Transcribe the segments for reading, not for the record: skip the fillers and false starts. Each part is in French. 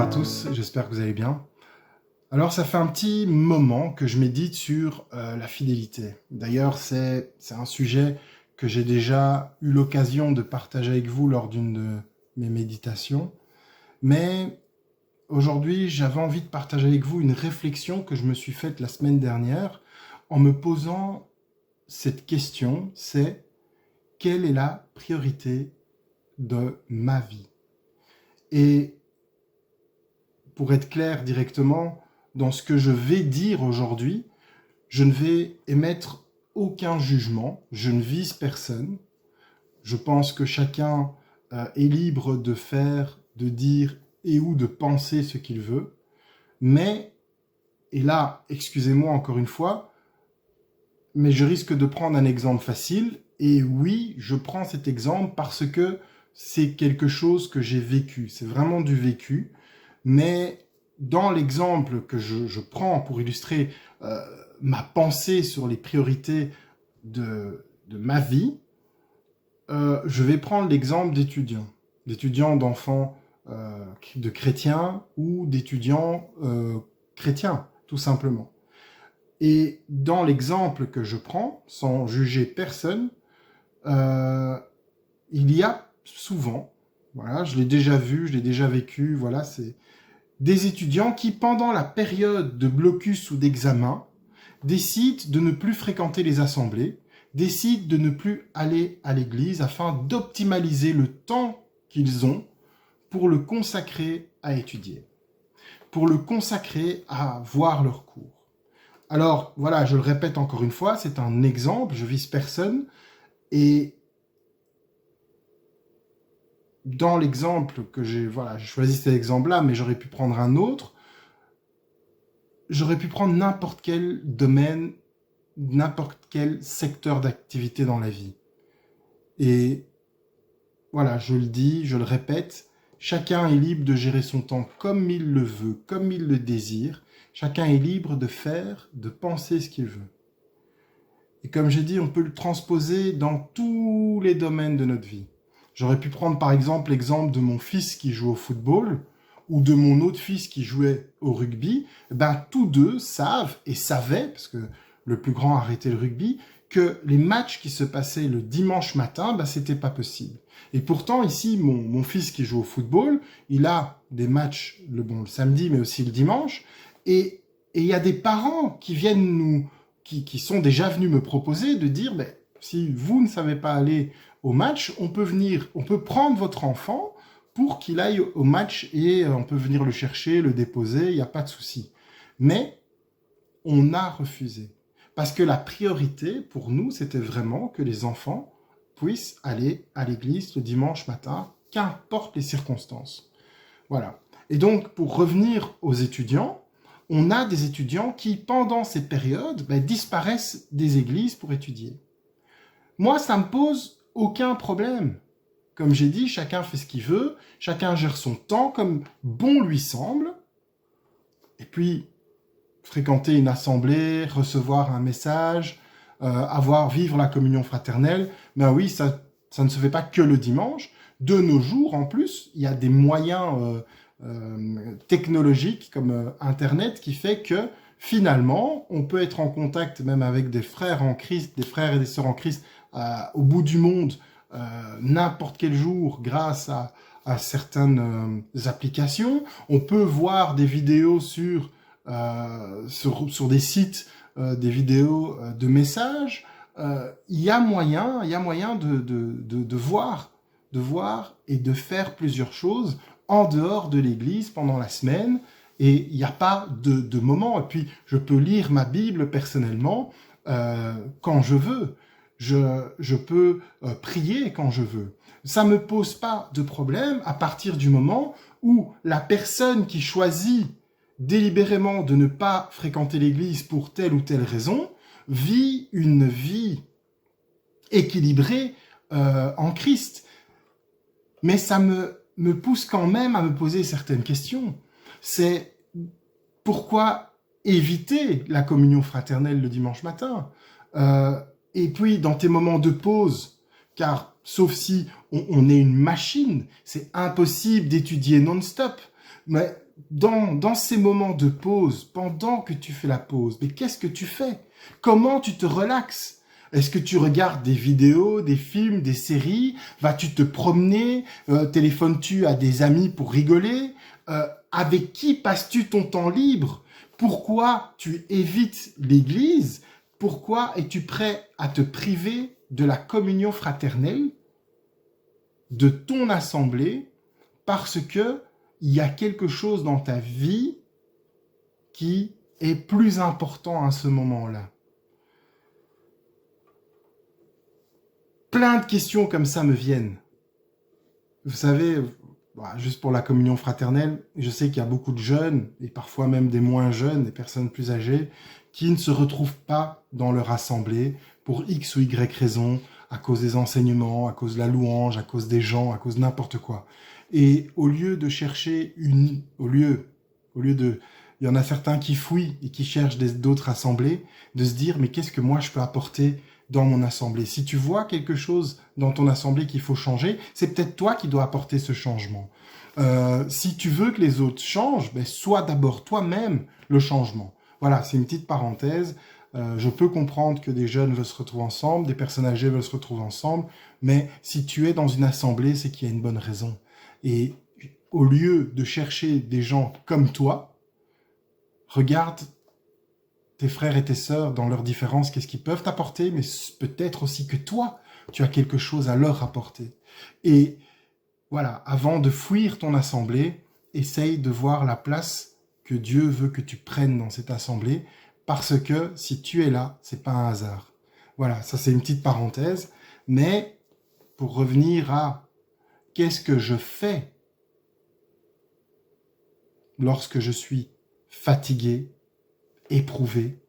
à tous, j'espère que vous allez bien. Alors ça fait un petit moment que je médite sur la fidélité. D'ailleurs c'est un sujet que j'ai déjà eu l'occasion de partager avec vous lors d'une de mes méditations. Mais aujourd'hui j'avais envie de partager avec vous une réflexion que je me suis faite la semaine dernière en me posant cette question, c'est quelle est la priorité de ma vie? Et pour être clair directement, dans ce que je vais dire aujourd'hui, je ne vais émettre aucun jugement, je ne vise personne. Je pense que chacun est libre de faire, de dire et ou de penser ce qu'il veut. Mais, et là, excusez-moi encore une fois, mais je risque de prendre un exemple facile. Et oui, je prends cet exemple parce que c'est quelque chose que j'ai vécu. C'est vraiment du vécu. Mais dans l'exemple que je prends pour illustrer ma pensée sur les priorités de ma vie, je vais prendre l'exemple d'étudiants d'enfants de chrétiens ou d'étudiants chrétiens, tout simplement. Et dans l'exemple que je prends, sans juger personne, il y a souvent, voilà, je l'ai déjà vu, je l'ai déjà vécu, voilà, c'est des étudiants qui, pendant la période de blocus ou d'examen, décident de ne plus fréquenter les assemblées, décident de ne plus aller à l'église afin d'optimaliser le temps qu'ils ont pour le consacrer à étudier, pour le consacrer à voir leurs cours. Alors, voilà, je le répète encore une fois, c'est un exemple, je vise personne, et dans l'exemple que j'ai choisi cet exemple-là, mais j'aurais pu prendre un autre, j'aurais pu prendre n'importe quel domaine, n'importe quel secteur d'activité dans la vie. Et voilà, je le dis, je le répète, chacun est libre de gérer son temps comme il le veut, comme il le désire. Chacun est libre de faire, de penser ce qu'il veut. Et comme j'ai dit, on peut le transposer dans tous les domaines de notre vie. J'aurais pu prendre par exemple l'exemple de mon fils qui joue au football ou de mon autre fils qui jouait au rugby. Tous deux savent et savaient, parce que le plus grand a arrêté le rugby, que les matchs qui se passaient le dimanche matin, c'était pas possible. Et pourtant, ici, mon fils qui joue au football, il a des matchs le samedi, mais aussi le dimanche. Et il y a des parents qui viennent qui sont déjà venus me proposer de dire, si vous ne savez pas aller au match, on peut prendre votre enfant pour qu'il aille au match et on peut venir le chercher, le déposer, il n'y a pas de souci. Mais on a refusé. Parce que la priorité pour nous, c'était vraiment que les enfants puissent aller à l'église le dimanche matin, qu'importe les circonstances. Voilà. Et donc, pour revenir aux étudiants, on a des étudiants qui, pendant ces périodes, disparaissent des églises pour étudier. Moi, ça me pose aucun problème. Comme j'ai dit, chacun fait ce qu'il veut, chacun gère son temps comme bon lui semble. Et puis, fréquenter une assemblée, recevoir un message, vivre la communion fraternelle, oui, ça ne se fait pas que le dimanche. De nos jours, en plus, il y a des moyens technologiques comme Internet qui fait que finalement, on peut être en contact même avec des frères en Christ, des frères et des sœurs en Christ au bout du monde, n'importe quel jour grâce à certaines applications. On peut voir des vidéos sur des sites, des vidéos de messages. Il y a moyen de voir et de faire plusieurs choses en dehors de l'église pendant la semaine, et il n'y a pas de moment. Et puis, je peux lire ma Bible personnellement quand je veux. Je peux prier quand je veux. Ça ne me pose pas de problème à partir du moment où la personne qui choisit délibérément de ne pas fréquenter l'église pour telle ou telle raison vit une vie équilibrée en Christ. Mais ça me pousse quand même à me poser certaines questions. C'est pourquoi éviter la communion fraternelle le dimanche matin et puis dans tes moments de pause, car sauf si on est une machine, c'est impossible d'étudier non-stop. Mais dans ces moments de pause, pendant que tu fais la pause, mais qu'est-ce que tu fais? Comment tu te relaxes? Est-ce que tu regardes des vidéos, des films, des séries? Vas-tu te promener? Téléphones-tu à des amis pour rigoler? Avec qui passes-tu ton temps libre? Pourquoi tu évites l'église? Pourquoi es-tu prêt à te priver de la communion fraternelle, de ton assemblée, parce que il y a quelque chose dans ta vie qui est plus important à ce moment-là? Plein de questions comme ça me viennent. Vous savez, juste pour la communion fraternelle, je sais qu'il y a beaucoup de jeunes, et parfois même des moins jeunes, des personnes plus âgées, qui ne se retrouvent pas dans leur assemblée pour X ou Y raison, à cause des enseignements, à cause de la louange, à cause des gens, à cause de n'importe quoi. Et au lieu de chercher au lieu de, il y en a certains qui fouillent et qui cherchent d'autres assemblées, de se dire, mais qu'est-ce que moi je peux apporter dans mon assemblée? Si tu vois quelque chose dans ton assemblée qu'il faut changer, c'est peut-être toi qui dois apporter ce changement. Si tu veux que les autres changent, sois d'abord toi-même le changement. Voilà, c'est une petite parenthèse. Je peux comprendre que des jeunes veulent se retrouver ensemble, des personnes âgées veulent se retrouver ensemble, mais si tu es dans une assemblée, c'est qu'il y a une bonne raison. Et au lieu de chercher des gens comme toi, regarde tes frères et tes sœurs dans leurs différences, qu'est-ce qu'ils peuvent t'apporter, mais peut-être aussi que toi, tu as quelque chose à leur apporter. Et voilà, avant de fuir ton assemblée, essaye de voir la place que Dieu veut que tu prennes dans cette assemblée, parce que si tu es là, c'est pas un hasard. Voilà, ça c'est une petite parenthèse, mais pour revenir à qu'est-ce que je fais lorsque je suis fatigué, éprouvé?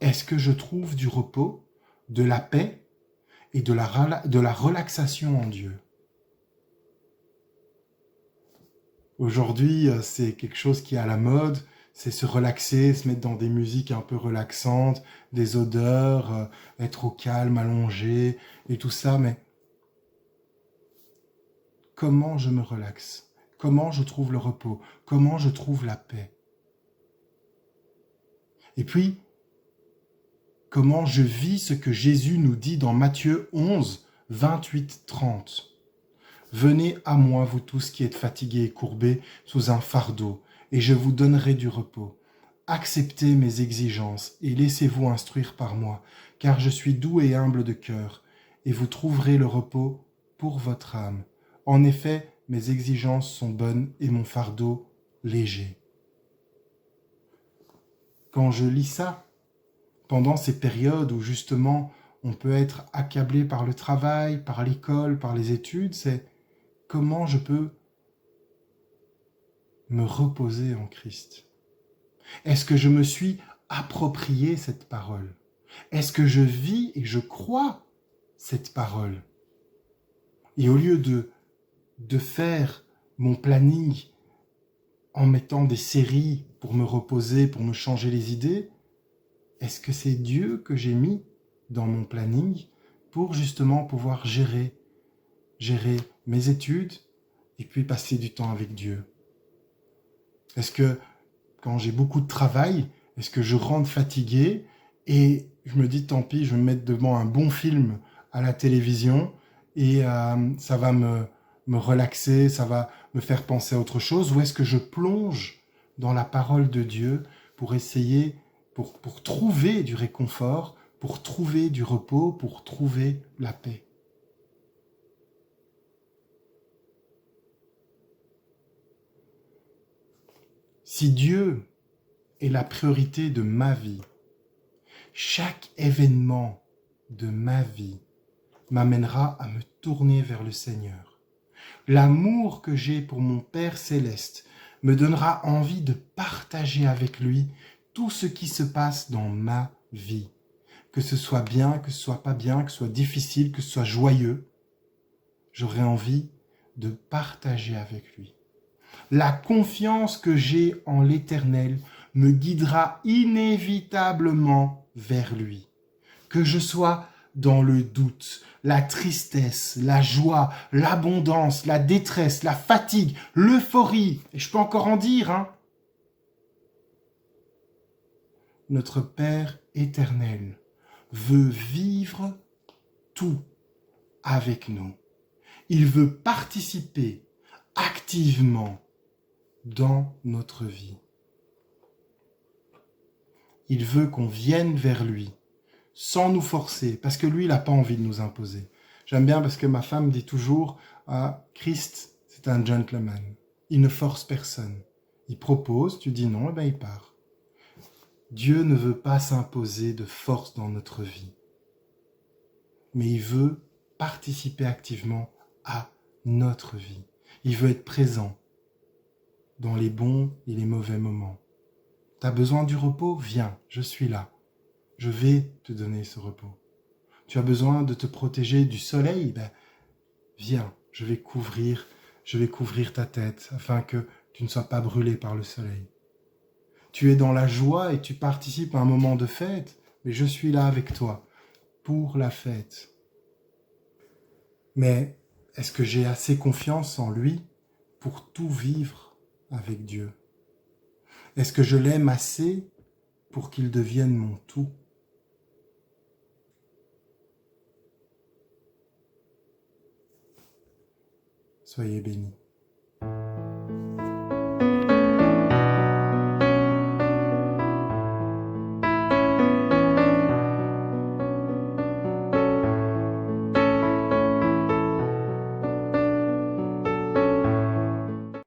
Est-ce que je trouve du repos, de la paix et de la relaxation en Dieu? Aujourd'hui, c'est quelque chose qui est à la mode, c'est se relaxer, se mettre dans des musiques un peu relaxantes, des odeurs, être au calme, allongé et tout ça, mais comment je me relaxe? Comment je trouve le repos? Comment je trouve la paix? Et puis, comment je vis ce que Jésus nous dit dans Matthieu 11, 28, 30. Venez à moi, vous tous qui êtes fatigués et courbés sous un fardeau, et je vous donnerai du repos. Acceptez mes exigences et laissez-vous instruire par moi, car je suis doux et humble de cœur, et vous trouverez le repos pour votre âme. En effet, mes exigences sont bonnes et mon fardeau léger. Quand je lis ça, pendant ces périodes où justement on peut être accablé par le travail, par l'école, par les études, c'est comment je peux me reposer en Christ? Est-ce que je me suis approprié cette parole? Est-ce que je vis et je crois cette parole? Et au lieu de faire mon planning en mettant des séries pour me reposer, pour me changer les idées, est-ce que c'est Dieu que j'ai mis dans mon planning pour justement pouvoir gérer mes études et puis passer du temps avec Dieu? Est-ce que quand j'ai beaucoup de travail, est-ce que je rentre fatigué et je me dis tant pis, je vais me mettre devant un bon film à la télévision et ça va me relaxer, ça va me faire penser à autre chose? Ou est-ce que je plonge dans la parole de Dieu pour essayer, pour trouver du réconfort, pour trouver du repos, pour trouver la paix? Si Dieu est la priorité de ma vie, chaque événement de ma vie m'amènera à me tourner vers le Seigneur. L'amour que j'ai pour mon Père céleste me donnera envie de partager avec lui tout ce qui se passe dans ma vie. Que ce soit bien, que ce soit pas bien, que ce soit difficile, que ce soit joyeux, j'aurai envie de partager avec lui. La confiance que j'ai en l'Éternel me guidera inévitablement vers lui. Que je sois dans le doute, la tristesse, la joie, l'abondance, la détresse, la fatigue, l'euphorie. Et je peux encore en dire, hein. Notre Père éternel veut vivre tout avec nous. Il veut participer activement dans notre vie. Il veut qu'on vienne vers lui, sans nous forcer, parce que lui, il n'a pas envie de nous imposer. J'aime bien parce que ma femme dit toujours, ah, Christ, c'est un gentleman. Il ne force personne. Il propose, tu dis non, et ben il part. Dieu ne veut pas s'imposer de force dans notre vie, mais il veut participer activement à notre vie. Il veut être présent dans les bons et les mauvais moments. Tu as besoin du repos? Viens, je suis là. Je vais te donner ce repos. Tu as besoin de te protéger du soleil? Ben, viens, je vais couvrir ta tête afin que tu ne sois pas brûlé par le soleil. Tu es dans la joie et tu participes à un moment de fête, mais je suis là avec toi pour la fête. Mais est-ce que j'ai assez confiance en lui pour tout vivre avec Dieu? Est-ce que je l'aime assez pour qu'il devienne mon tout? Soyez bénis.